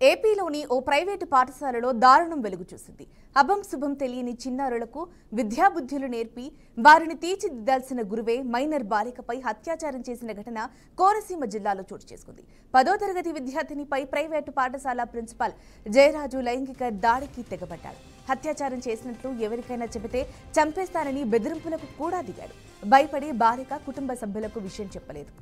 ఏపీలోని ఓ ప్రైవేటు పాఠశాలలో దారుణం వెలుగు చూసింది. అభం శుభం తెలియని చిన్నారులకు విద్యాబుద్ధులు నేర్పి వారిని తీర్చిదిద్దాల్సిన గురువే మైనర్ బాలికపై అత్యాచారం చేసిన ఘటన కోనసీమ జిల్లాలో చోటు చేసుకుంది. 10వ తరగతి విద్యార్థినిపై ప్రైవేటు పాఠశాల ప్రిన్సిపాల్ జయరాజు లైంగిక దాడికి తెగబడ్డాడు. అత్యాచారం చేసినట్లు ఎవరికైనా చెబితే చంపేస్తానని బెదిరింపులకు కూడా దిగాడు. భయపడి బాలిక కుటుంబ సభ్యులకు విషయం చెప్పలేదు.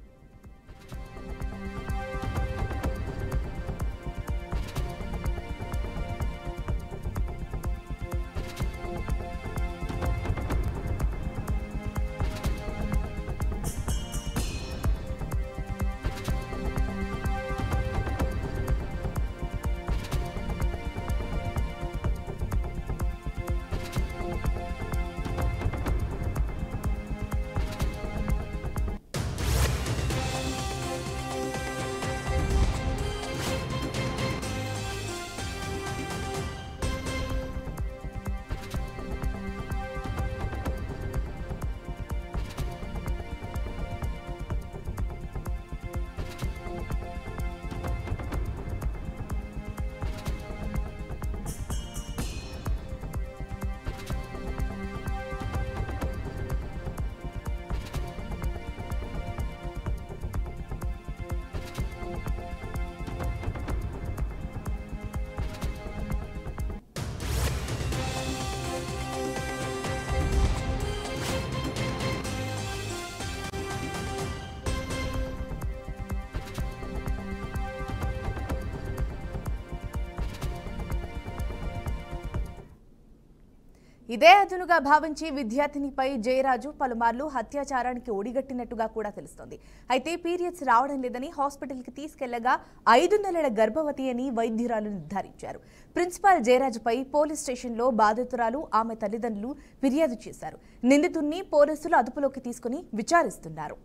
ఇదే అదునుగా భావించి విద్యార్థినిపై జయరాజు పలుమార్లు అత్యాచారానికి ఒడిగట్టినట్టుగా కూడా తెలుస్తోంది. అయితే పీరియడ్స్ రావడం లేదని హాస్పిటల్కి తీసుకెళ్లగా 5 నెలల గర్భవతి అని వైద్యురాలు నిర్ధారించారు. ప్రిన్సిపాల్ జయరాజుపై పోలీస్ స్టేషన్లో బాధితురాలు ఆమె తల్లిదండ్రులు ఫిర్యాదు చేశారు. నిందితుడిని పోలీసులు అదుపులోకి తీసుకుని విచారిస్తున్నారు.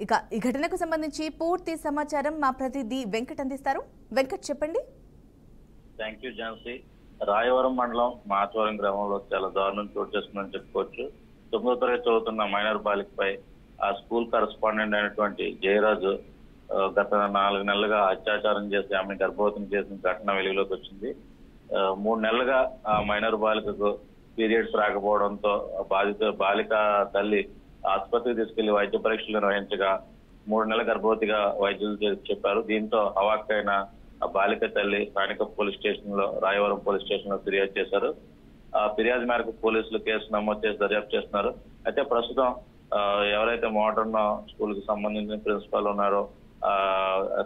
ఇక ఈ ఘటనకు సంబంధించి పూర్తి సమాచారం మా ప్రతినిధి వెంకట్ అందిస్తారు. వెంకట్ చెప్పండి. Thank you Jhansi. రాయవరం మండలం మాచవరం గ్రామంలో చాలా దారుణం చోటు చేసుకుందని చెప్పుకోవచ్చు. 9వ తరగతి చదువుతున్న మైనర్ బాలికపై ఆ స్కూల్ కరెస్పాండెంట్ అయినటువంటి జయరాజు గత 4 నెలలుగా అత్యాచారం చేసి ఆమె గర్భవతిని చేసిన ఘటన వెలుగులోకి వచ్చింది. 3 నెలలుగా ఆ మైనర్ బాలికకు పీరియడ్స్ రాకపోవడంతో బాలిక తల్లి ఆసుపత్రికి తీసుకెళ్లి వైద్య పరీక్షలు నిర్వహించగా 3 నెలల గర్భవతిగా వైద్యులు చెప్పారు. దీంతో అవాక్కైన ఆ బాలిక తల్లి స్థానిక పోలీస్ స్టేషన్ లో రాయవరం పోలీస్ స్టేషన్ లో ఫిర్యాదు చేశారు. ఆ ఫిర్యాదు మేరకు పోలీసులు కేసు నమోదు చేసి దర్యాప్తు చేస్తున్నారు. అయితే ప్రస్తుతం ఎవరైతే మోడర్న్ స్కూల్ కి సంబంధించిన ప్రిన్సిపాల్ ఉన్నారో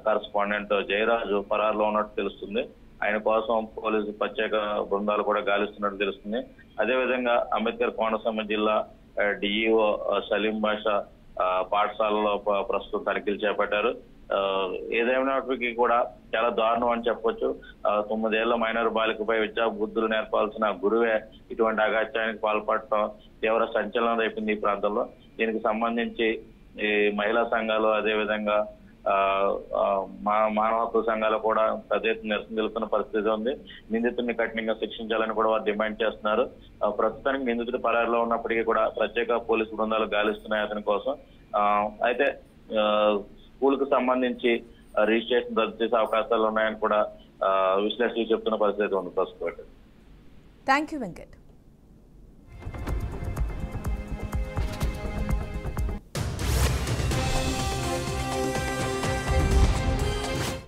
కరెస్పాండెంట్ జయరాజు పరారులో ఉన్నట్టు తెలుస్తుంది. ఆయన కోసం పోలీసు ప్రత్యేక బృందాలు కూడా గాలిస్తున్నట్టు తెలుస్తుంది. అదేవిధంగా అంబేద్కర్ కోనసీమ జిల్లా డిఈఓ సలీం బాషా పాఠశాలలో ప్రస్తుతం తనిఖీలు చేపట్టారు. ఏదేమైనప్పటికీ కూడా చాలా దారుణం అని చెప్పొచ్చు. 9 ఏళ్ల మైనర్ బాలికపై విద్యా బుద్ధులు నేర్పాల్సిన గురువే ఇటువంటి అగాత్యానికి పాల్పడటం తీవ్ర సంచలనం రేపింది ఈ ప్రాంతంలో. దీనికి సంబంధించి ఈ మహిళా సంఘాలు అదేవిధంగా మానవ హక్కు సంఘాలు కూడా పెద్ద ఎత్తున నిరసన తెలుపుతున్న పరిస్థితి ఉంది. నిందితుడిని కఠినంగా శిక్షించాలని కూడా వారు డిమాండ్ చేస్తున్నారు. ప్రస్తుతానికి నిందితుడు పరారిలో ఉన్నప్పటికీ కూడా ప్రత్యేక పోలీసు బృందాలు గాలిస్తున్నాయి అతని కోసం. అయితే స్కూల్ కు సంబంధించి రిజిస్ట్రేషన్ రద్దు చేసే అవకాశాలు ఉన్నాయని కూడా విశ్లేషకులు చెప్తున్న పరిస్థితి ఉంది ప్రస్తుతం. Thank you Venkat.